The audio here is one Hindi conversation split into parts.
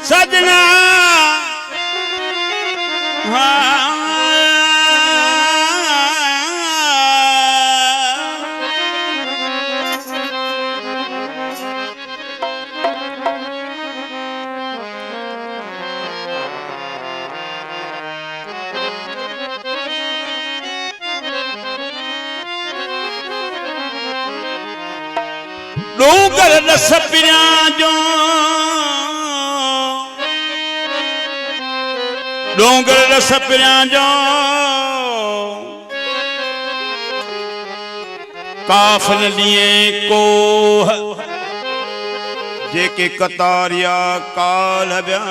सजना डूंगर रस पिया जो डूंगर रस पिया जो काफन लिए को जेके कतारिया काल ब्या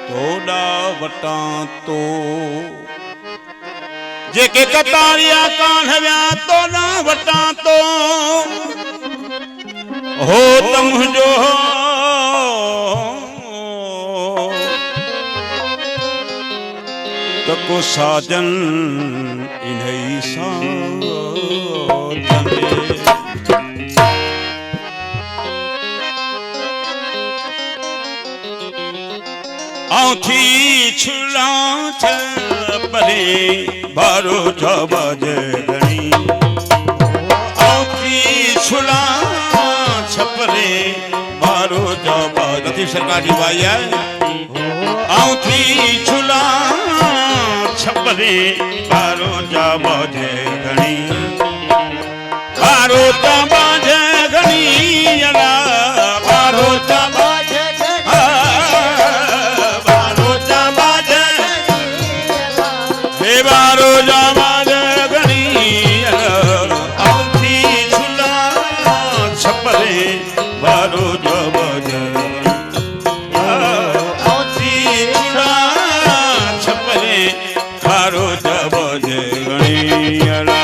तोड़ा वटा तो जेके कतारिया काल ब्या तोड़ा वटा तो हो तुम जो तको साजन इन्हीं साथ आँखी छुला परे बारो जबज गणी आँखी छुला छपरे बारो जबज सरकारी भाई है आँखी छुला छपरे बारो जबज गणी बारो जबज गणी बारो जबज बारो जबज गणी आँखी छुला छपरे बारो जबज आँखी छुला छपरे बारो जबज गणी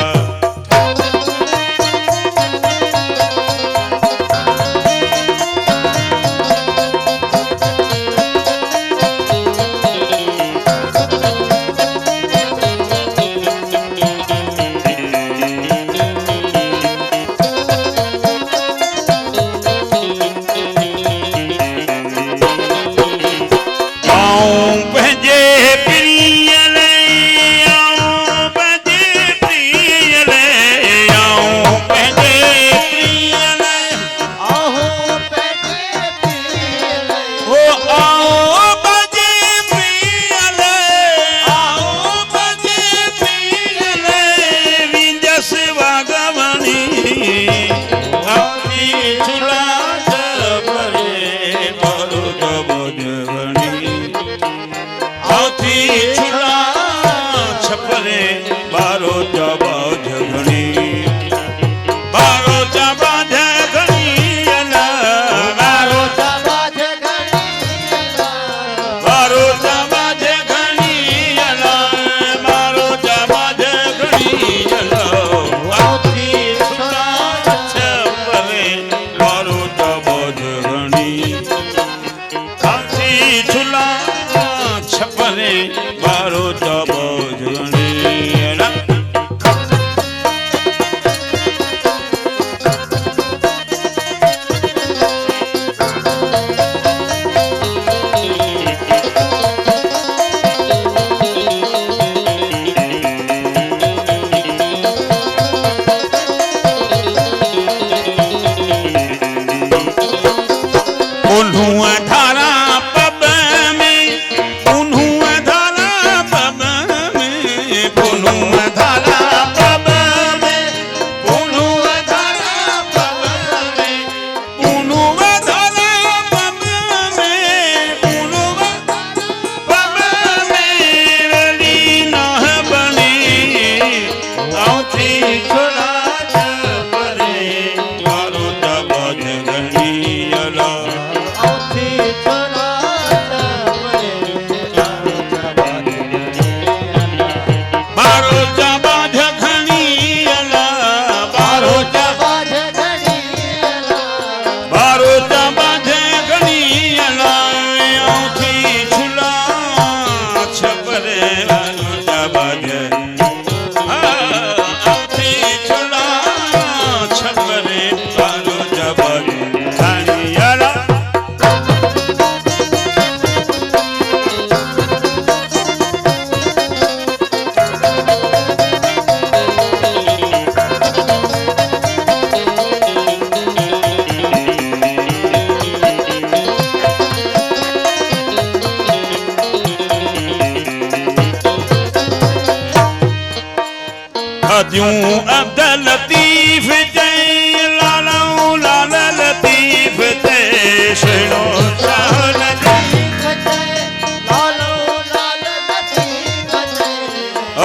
अदियूं अब्दुल लतीफ जय लालऊ लाल लतीफ जय सुनो शाह लतीफ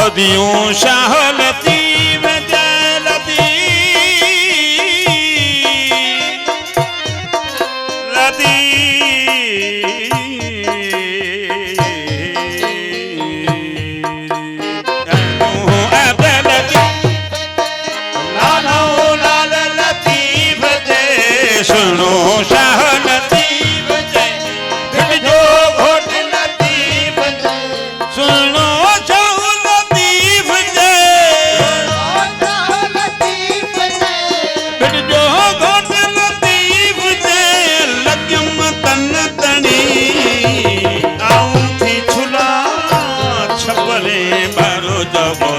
अदियूं शाह लतीफ जय सुनो शाह लतीफ जय फिट जो घोट लतीफ जय सुनो शाह लतीफ जय फिट जो घोट लतीफ जय लॻियम तन तणी आऊं थी छुला छपरे बारो जबो